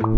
Amis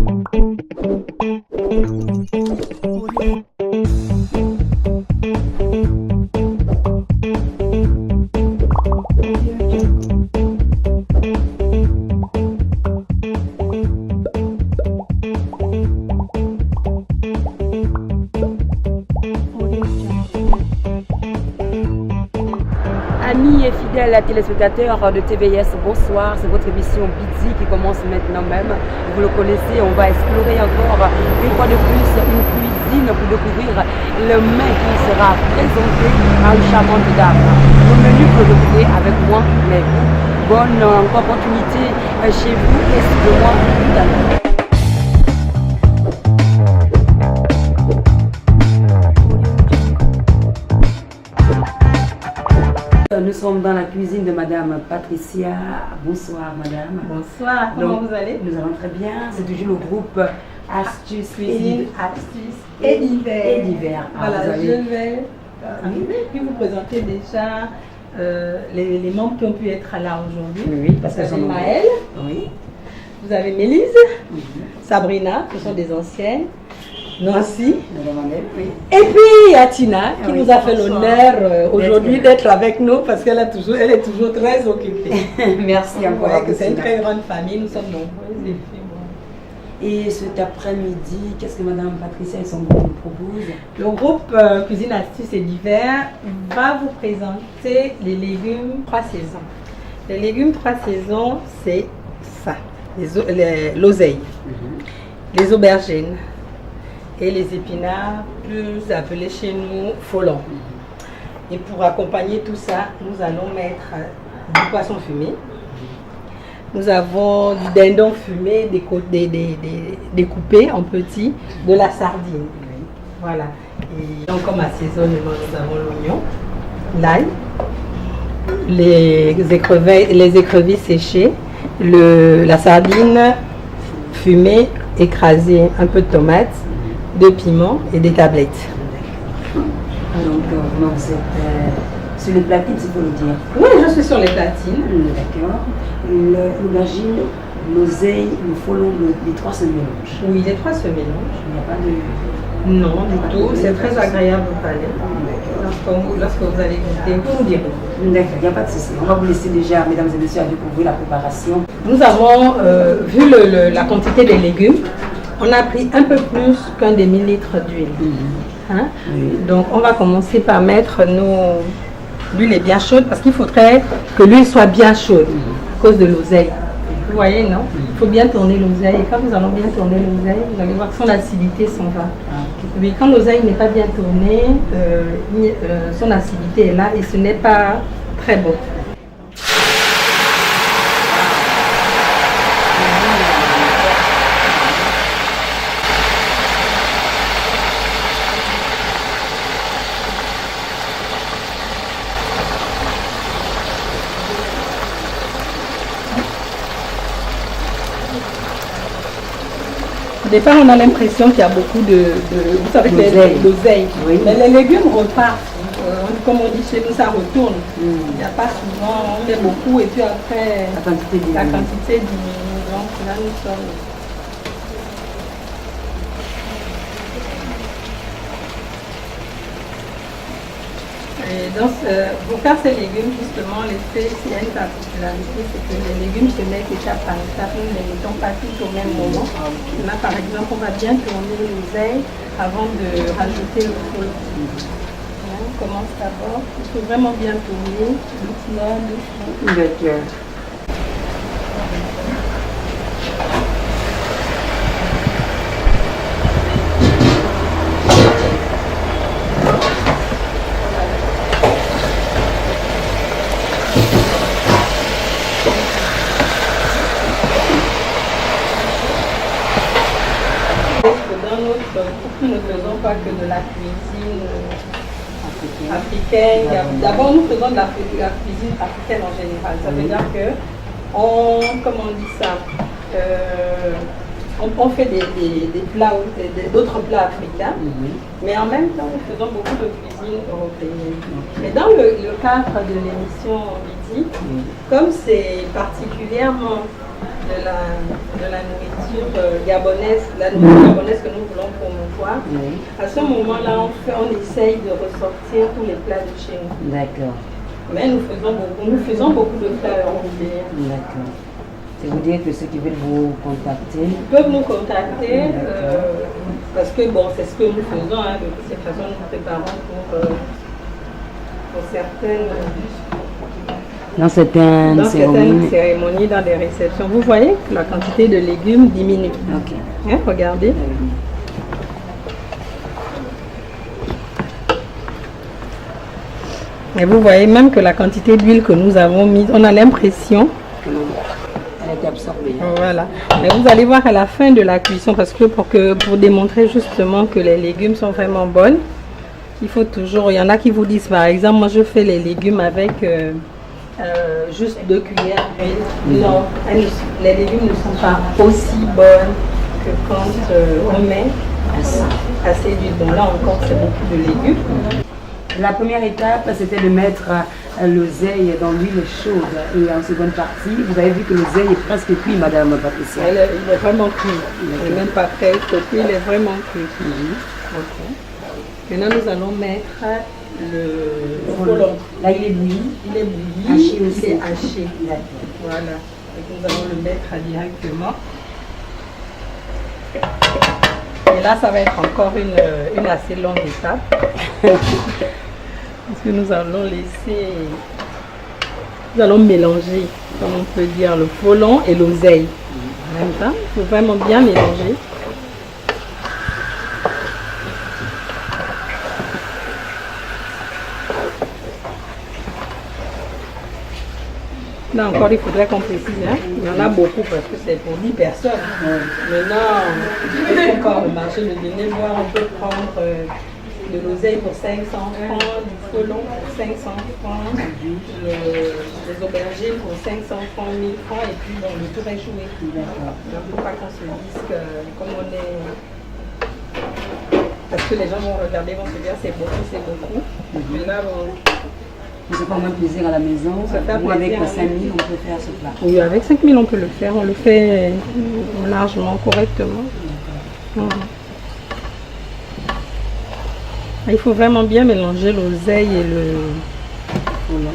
et fidèles téléspectateurs de TVS, bonsoir. C'est votre émission Bidzi qui commence maintenant même. Vous le connaissez, on va explorer encore une fois de plus une cuisine pour découvrir le mets qui sera présenté à une charmante dame. Le menu que vous découvrez avec moi, mais vous, bonne opportunité chez vous et suivez-moi tout à l'heure. Nous sommes dans la cuisine de Madame Patricia. Bonsoir Madame. Bonsoir, comment vous allez? Nous allons très bien. C'est toujours le groupe Astuces Cuisine, Astuces et Divers. Voilà, je vais puis vous présenter déjà les membres qui ont pu être là aujourd'hui. Oui, parce que vous avez Maëlle, oui. Vous avez Mélise, Sabrina, qui sont des anciennes. Nancy, oui. Et puis Atina qui nous a fait bonsoir. L'honneur aujourd'hui d'être avec nous parce qu'elle est toujours très occupée. Merci encore. C'est une très grande famille, nous sommes nombreuses. Et cet après-midi, qu'est-ce que Madame Patricia et son groupe nous proposent? Le groupe Cuisine Astuces et Divers va vous présenter les légumes 3 saisons. Les légumes 3 saisons, c'est ça, l'oseille, les aubergines et les épinards, plus appelés chez nous folon. Et pour accompagner tout ça, nous allons mettre du poisson fumé. Nous avons du dindon fumé découpé en petits, de la sardine. Voilà. Et donc comme assaisonnement, nous avons l'oignon, l'ail, les écrevisses séchées, la sardine fumée, écrasée, un peu de tomate, de piment et des tablettes. Donc, vous êtes sur les platines, il faut le dire. Oui, je suis sur les platines. D'accord. L'aubergine, l'oseille, le folon, les trois se mélangent. Oui, les trois se mélangent. Il n'y a pas de... Non, du tout. C'est très agréable au palais. Lorsque vous allez goûter, vous nous direz. D'accord, il n'y a pas de souci. On va vous laisser déjà, mesdames et messieurs, à découvrir la préparation. Nous avons vu la quantité des légumes. On a pris un peu plus qu'un demi-litre d'huile. Hein? Donc on va commencer par mettre l'huile est bien chaude parce qu'il faudrait que l'huile soit bien chaude à cause de l'oseille. Vous voyez, non? Il faut bien tourner l'oseille. Et quand nous allons bien tourner l'oseille, vous allez voir que son acidité s'en va. Oui, quand l'oseille n'est pas bien tournée, son acidité est là et ce n'est pas très bon. Au départ, on a l'impression qu'il y a beaucoup vous savez, l'oseille. Oui. Mais les légumes repartent. Comme on dit chez nous, ça retourne. Il n'y a pas souvent, on met beaucoup et puis après, la quantité diminue. Donc là, nous sommes... Et donc, pour faire ces légumes, justement, l'effet, s'il y a une particularité, c'est que les légumes se mettent étape par étape. Nous ne les mettons pas tous au même moment. Là, par exemple, on va bien tourner l'oseille avant de rajouter le folon. On commence d'abord. Il faut vraiment bien tourner, doucement, doucement. D'accord. Nous ne faisons pas que de la cuisine africaine. D'abord, nous faisons de la cuisine africaine en général. Ça veut dire que, comment on dit ça, on fait des plats, d'autres plats africains, mais en même temps, nous faisons beaucoup de cuisine européenne. Mais dans le cadre de l'émission Bidzi, comme c'est particulièrement de la nourriture gabonaise, la nourriture gabonaise que nous voulons promouvoir. Oui. À ce moment-là, on essaye de ressortir tous les plats de chez nous. D'accord. Mais nous faisons beaucoup de plats européens. D'accord. C'est vous dire que ceux qui veulent vous contacter Ils peuvent nous contacter parce que bon, c'est ce que nous faisons. Hein, de toutes ces façons, nous préparons pour certaines. dans certaines cérémonies, dans des réceptions. Vous voyez, la quantité de légumes diminue. Ok. Hein, regardez. Et vous voyez même que la quantité d'huile que nous avons mise, on a l'impression. Elle a été absorbée. Voilà. Mais vous allez voir à la fin de la cuisson, parce que pour démontrer justement que les légumes sont vraiment bonnes, il faut toujours. Il y en a qui vous disent, par exemple, moi je fais les légumes avec juste 2 cuillères d'huile. Non, les légumes ne sont pas aussi bonnes que quand on met assez d'huile. Donc là encore, c'est beaucoup de légumes. La première étape, c'était de mettre l'oseille dans l'huile chaude. Et en seconde partie, vous avez vu que l'oseille est presque cuit, Madame Patricia. Il est vraiment cuit. Il n'est même pas fait, il est vraiment cuit. Okay. Maintenant, nous allons mettre le folon. Là, il est bouilli. Il est bouilli. Haché aussi. Il est haché. D'accord. Voilà. Et nous allons le mettre directement. Et là, ça va être encore une assez longue étape. Parce que nous allons mélanger, comme on peut dire, le folon et l'oseille. En même temps, il faut vraiment bien mélanger. Là encore, il faudrait qu'on précise. Hein? Il y en a beaucoup parce que c'est pour 10 personnes. Maintenant, il faut encore le marché de venir voir. On peut prendre de l'oseille pour 500 francs, du folon pour 500 francs, des aubergines pour 500 francs, 1000 francs, et puis bon, le tour est joué. Donc, il ne faut pas qu'on se dise que comme on est. Parce que les gens vont regarder, vont se dire c'est beaucoup, c'est beaucoup. Mais là, bon. On se fait moins plaisir à la maison. Ou avec 5 000, on peut faire ce plat. Oui, avec 5 000, on peut le faire. On le fait largement, correctement. Il faut vraiment bien mélanger l'oseille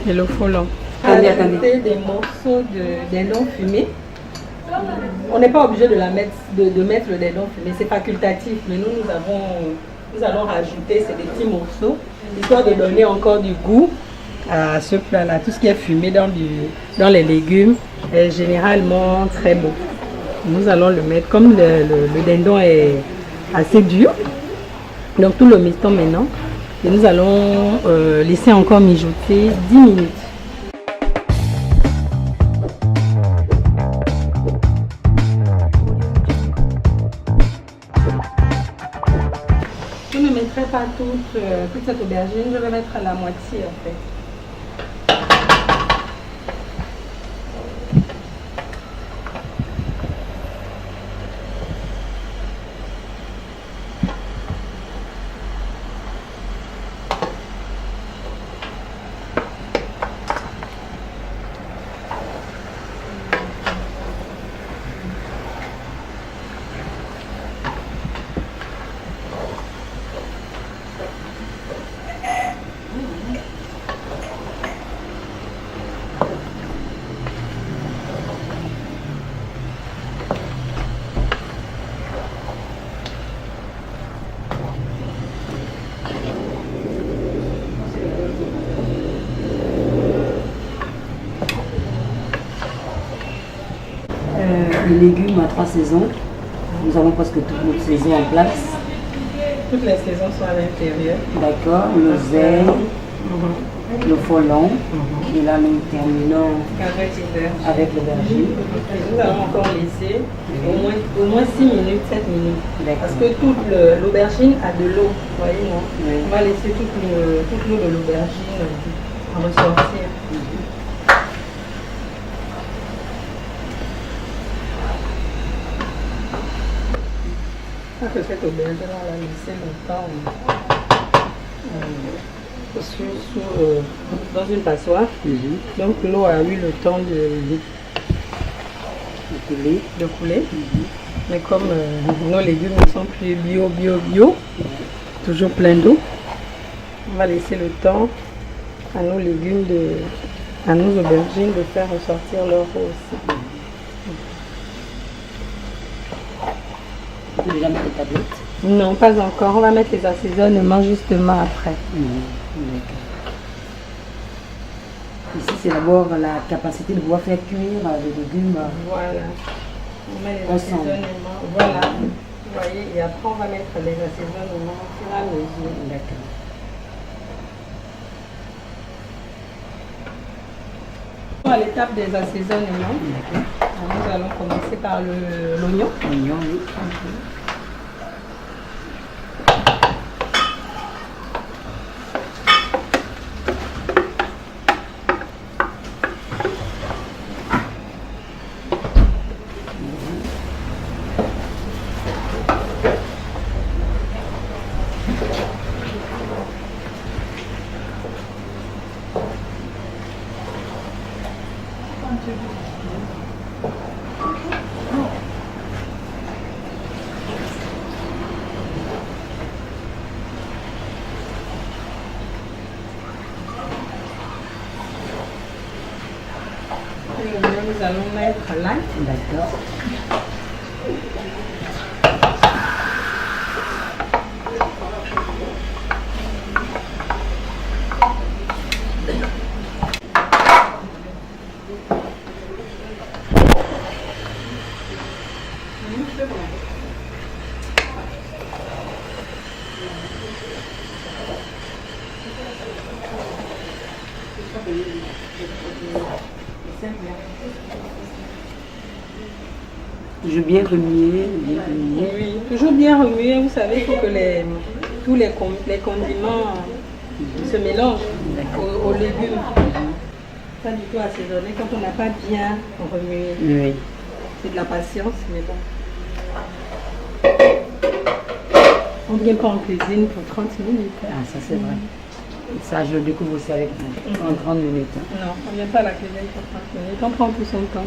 et le folon. Ajouter des morceaux de dindon fumé. On n'est pas obligé de mettre le dindon fumé, c'est facultatif. Mais nous allons rajouter des petits morceaux, histoire de donner encore du goût à ce plat-là. Tout ce qui est fumé dans les légumes est généralement très beau. Nous allons le mettre, comme le dindon est assez dur, donc tout le mettons maintenant. Et nous allons laisser encore mijoter 10 minutes. Je ne mettrai pas toute cette aubergine, je vais mettre la moitié en fait. Les légumes à 3 saisons. Nous avons presque toutes nos saisons en place. Toutes les saisons sont à l'intérieur. D'accord, l'oseille, le folon. Et là, nous terminons avec l'aubergine. Nous allons encore laisser au moins 6 minutes, 7 minutes. Parce que toute l'aubergine a de l'eau. Voyez, non? Oui. On va laisser toute l'eau de l'aubergine ressortir. Que cette aubergine on l'a laissé longtemps dans une passoire. Donc l'eau a eu le temps de poulet. de poulet. Mais comme nos légumes ne sont plus bio, toujours plein d'eau, on va laisser le temps à nos légumes, à nos aubergines de faire ressortir leur eau aussi. On peut déjà mettre les tablettes. Non, pas encore. On va mettre les assaisonnements justement après. D'accord. Ici, c'est d'abord la capacité de pouvoir faire cuire les légumes. Voilà. On met les Ensemble. assaisonnements. Voilà. Vous voyez, et après on va mettre les assaisonnements au fur et à mesure. D'accord. À l'étape des assaisonnements, nous allons commencer par l'oignon. Oignon, oui. Nous allons mettre l'ail. D'accord. Toujours bien remuer, bien remuer. Oui, toujours bien remuer. Vous savez, il faut que tous les condiments se mélangent aux légumes. Pas du tout assaisonner quand on n'a pas bien remué. Oui. C'est de la patience, mais bon. On ne vient pas en cuisine pour 30 minutes. Ah, ça c'est vrai. Ça, je le découvre aussi avec vous. En 30 minutes. Non, on ne vient pas à la cuisine pour 30 minutes. On prend tout son temps.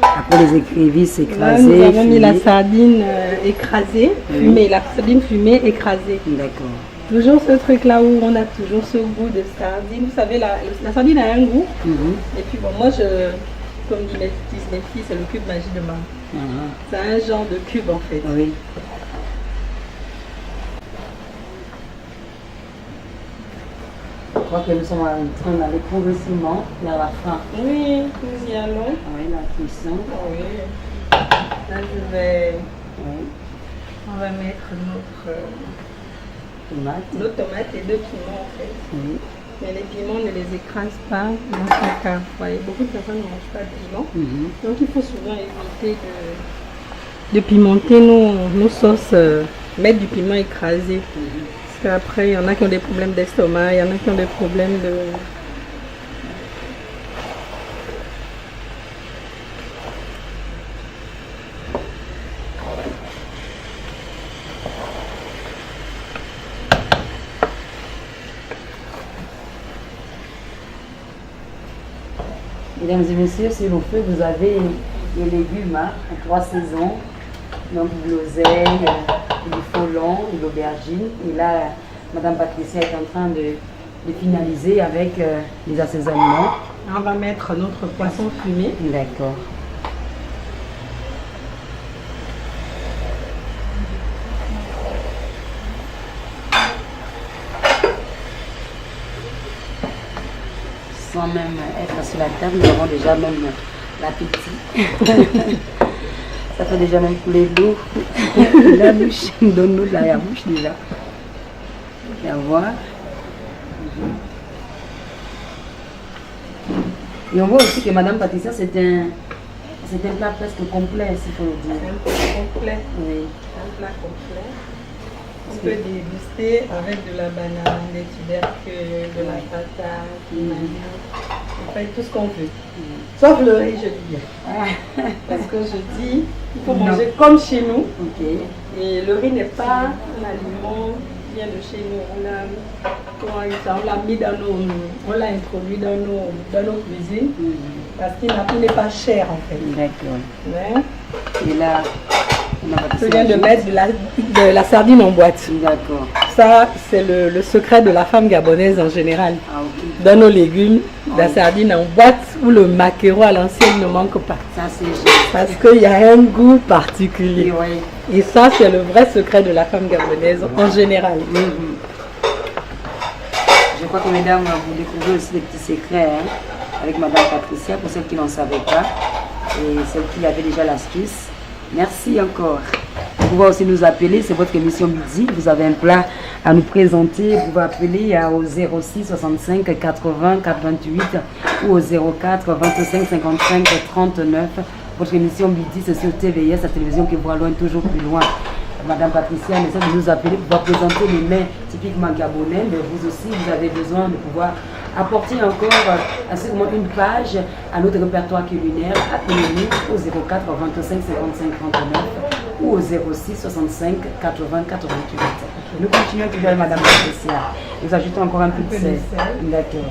Après les écrevisses Là, écrasées. nous avons mis la fumées. sardine écrasée, fumée, la sardine fumée écrasée. D'accord. Toujours ce truc-là où on a toujours ce goût de sardine. Vous savez, la sardine a un goût. Et puis bon, moi, comme dit mes filles, c'est le cube magie de maman. C'est un genre de cube en fait. Oui. Je crois que nous sommes en train d'aller progressivement vers la fin. Oui, nous y allons. Oui, la cuisson. Oui. Là, Oui. on va mettre Tomate. nos tomates et 2 piments en fait. Oui. Mais les piments ne les écrase pas dans son cas. Vous voyez, beaucoup de personnes ne mangent pas de piment. Donc il faut souvent éviter de pimenter nos sauces, mettre du piment écrasé. Parce qu'après, il y en a qui ont des problèmes d'estomac, il y en a qui ont des problèmes de... Mesdames et messieurs, sur le feu, vous avez les légumes à 3 saisons. Donc de l'oseille, du folon, de l'aubergine. Et là, Madame Patricia est en train de finaliser avec les assaisonnements. On va mettre notre poisson fumé. D'accord. Sans même être sur la table, nous avons déjà même l'appétit. Ça fait déjà même couler l'eau. La bouche, donne-nous de la bouche déjà. Et à voir. Et on voit aussi que Madame Patricia, c'est un plat presque complet, s'il faut le dire. Un plat complet. Oui. Un plat complet. On peut déguster avec de la banane, des tubercules, de la patate, du manioc. On fait tout ce qu'on veut. Sauf le riz, je dis bien. Parce que je dis, il faut manger comme chez nous. Ok. Et le riz n'est pas un aliment qui vient de chez nous. On l'a mis dans on l'a introduit dans nos cuisines. parce qu'il n'est pas cher en fait. D'accord. Ouais. Et là, Je viens de mettre de la sardine en boîte. D'accord. Ça, c'est le secret de la femme gabonaise en général. Ah, ok. Dans nos légumes, la sardine en boîte ou le maquereau à l'ancienne ne manque pas. Ça, c'est juste. Parce qu'il y a un goût particulier. Oui. Et ça, c'est le vrai secret de la femme gabonaise en général. Je crois que mesdames, vous découvrez aussi des petits secrets hein, avec Madame Patricia, pour celles qui n'en savaient pas et celles qui avaient déjà l'astuce. Merci encore. Vous pouvez aussi nous appeler, c'est votre émission Midi. Vous avez un plat à nous présenter. Vous pouvez appeler au 06 65 80 88 ou au 04 25 55 39. Votre émission Midi, c'est sur TVS, la télévision qui voit loin, toujours plus loin. Madame Patricia essaie de nous appeler pour pouvoir présenter les mets typiquement gabonais, mais vous aussi, vous avez besoin de pouvoir apporter encore sûrement une page à notre répertoire culinaire. Appelez-nous au 04 25 55 39 ou au 06 65 80 88. Nous continuons toujours avec Madame Patricia. Nous ajoutons encore un peu de sel. D'accord.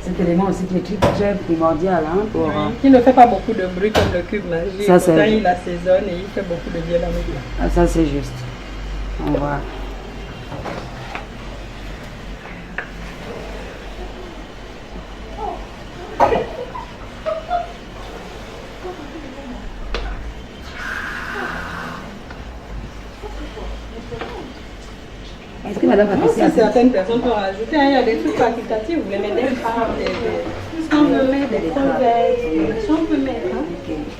Cet élément aussi qui est très primordial. Hein, pour, qui ne fait pas beaucoup de bruit comme le cube magique. Ça, pourtant, il assaisonne et il fait beaucoup de bien dans le plat. Ah, ça, c'est juste. On va. Est-ce que Madame Patricia... Certaines personnes peuvent rajouter, il y a des trucs facultatifs, vous voulez mettre des femmes, si on veut mettre des crevettes, si on peut mettre, hein.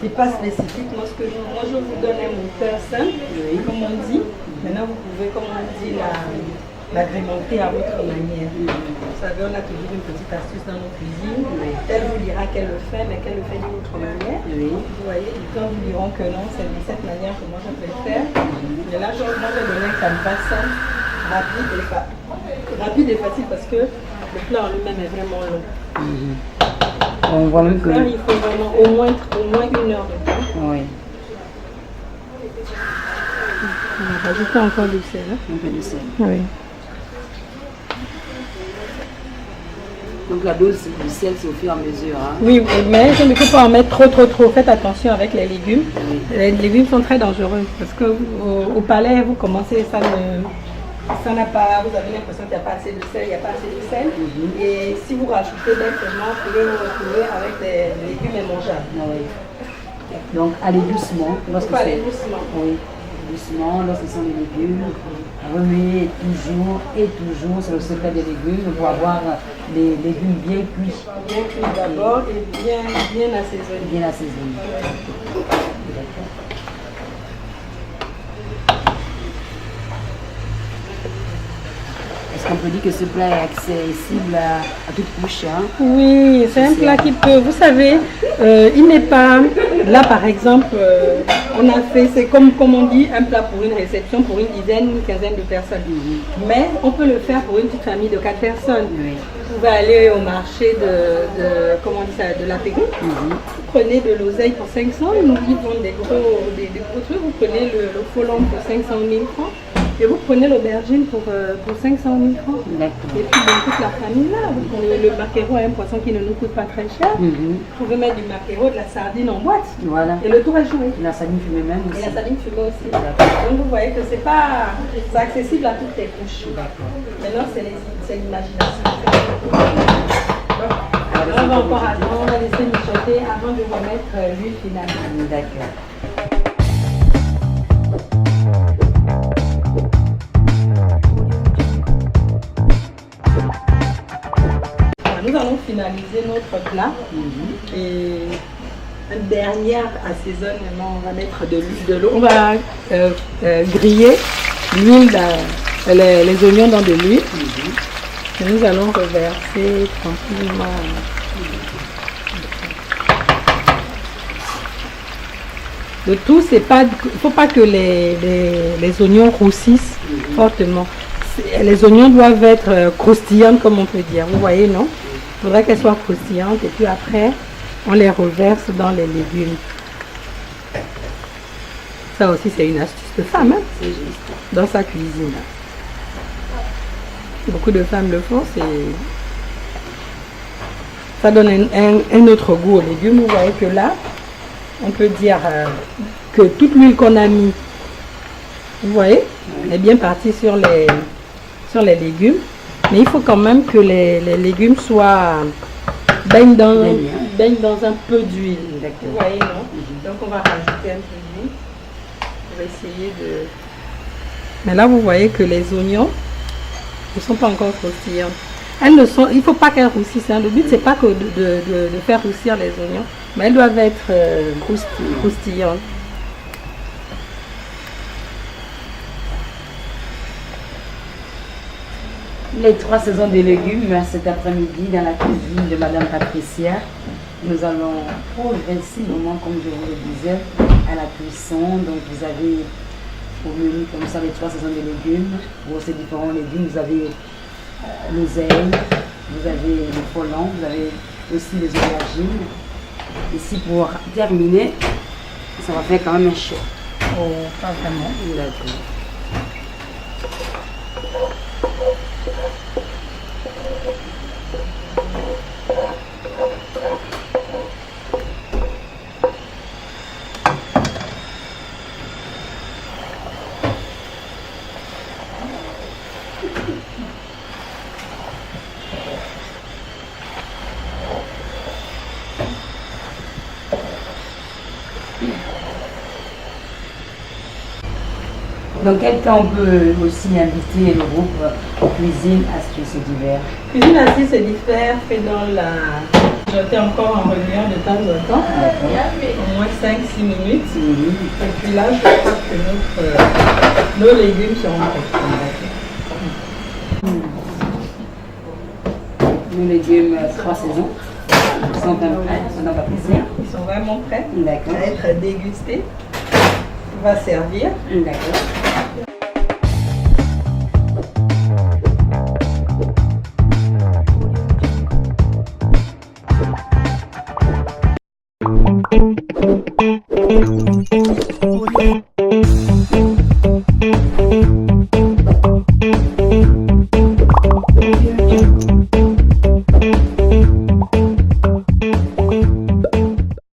C'est pas spécifique, moi je vous donne un moteur simple, comme on dit, maintenant vous pouvez, comme on dit, l'agrémenter à votre manière. Vous savez, on a toujours une petite astuce dans nos cuisines, elle vous dira qu'elle le fait, mais qu'elle le fait d'une autre manière. Vous voyez, les gens vous diront que non, c'est de cette manière que moi je peux le faire. Mais là, moi je donne un canevas simple. Rapide et facile parce que le plat en lui-même est vraiment long. On voit même que... Il faut vraiment au moins 1 heure de temps. Oui. On va rajouter encore du sel. Hein? Un peu de sel. Oui. Donc la dose du sel, c'est au fur et à mesure. Hein? Oui, mais il ne faut pas en mettre trop. Faites attention avec les légumes. Les légumes sont très dangereux parce que au palais, vous commencez, ça n'a pas, vous avez l'impression qu'il n'y a pas assez de sel, il n'y a pas assez de sel. Et si vous rajoutez directement, vous pouvez vous retrouver avec des légumes immangeables. Donc allez doucement. Allez doucement. Oui, doucement, lorsque ce sont les légumes. Remuez toujours, c'est le secret des légumes, pour avoir les légumes bien cuits. Bien cuits d'abord et bien assaisonnés. Bien assaisonnés. Est-ce qu'on peut dire que ce plat est accessible à toute couche hein? Oui, c'est un plat qui peut, vous savez, il n'est pas, là par exemple, on a fait, c'est comme on dit, un plat pour une réception pour une dizaine, une quinzaine de personnes. Mais on peut le faire pour une petite famille de 4 personnes. Vous pouvez aller au marché de la Pégou, vous prenez de l'oseille pour 500, nous ils vendent des gros trucs, vous prenez le folon pour 500 000 francs. Et vous prenez l'aubergine pour 500 000 francs. Et puis dans toute la famille là, vous prenez le maquereau, un poisson qui ne nous coûte pas très cher. Vous pouvez mettre du maquereau, de la sardine en boîte. Voilà. Et le tour est joué. La sardine fumée même aussi. Et la sardine fumée aussi. Donc vous voyez que c'est accessible à toutes les couches. Maintenant c'est l'imagination. On va encore attendre, on va laisser mijoter avant de remettre l'huile finale. D'accord. Nous allons finaliser notre plat et un dernier assaisonnement, on va mettre de l'huile, de l'eau. On va griller l'huile, les oignons dans de l'huile. Et nous allons reverser tranquillement. Le tout, c'est pas, il ne faut pas que les oignons roussissent fortement. Les oignons doivent être croustillants, comme on peut dire. Vous voyez, non? Il faudrait qu'elles soient croustillantes et puis après, on les reverse dans les légumes. Ça aussi, c'est une astuce de femme, hein? C'est juste. Dans sa cuisine. Beaucoup de femmes le font, Ça donne un autre goût aux légumes. Vous voyez que là, on peut dire que toute l'huile qu'on a mis, vous voyez, est bien partie sur les légumes. Mais il faut quand même que les légumes baignent dans un peu d'huile. Vous voyez, non? Donc on va rajouter un peu d'huile. On va essayer de... Mais là, vous voyez que les oignons ne sont pas encore croustillants. Elles ne sont, il ne faut pas qu'elles roussissent. Hein. Le but, c'est pas que de faire roussir les oignons, mais elles doivent être croustillantes. Les 3 saisons des légumes, cet après-midi, dans la cuisine de Madame Patricia. Nous allons progresser, comme je vous le disais, à la cuisson. Donc, vous avez au menu comme ça les 3 saisons des légumes. Pour ces différents légumes, vous avez l'oseille, vous avez le pollon, vous avez aussi les aubergines. Ici, pour terminer, ça va faire quand même un chaud. Oh, pas vraiment. D'accord. Dans quel cas on peut aussi inviter le groupe Cuisine Astuces Divers? Cuisine Astuces Divers fait dans la... J'étais encore en réunion de temps en temps, au moins 5-6 minutes. Et puis là, je crois que nos légumes seront prêts. Nos légumes 3 saisons sont prêts, Madame Patricia. Ils sont vraiment prêts D'accord. à être dégustés. On va servir. D'accord.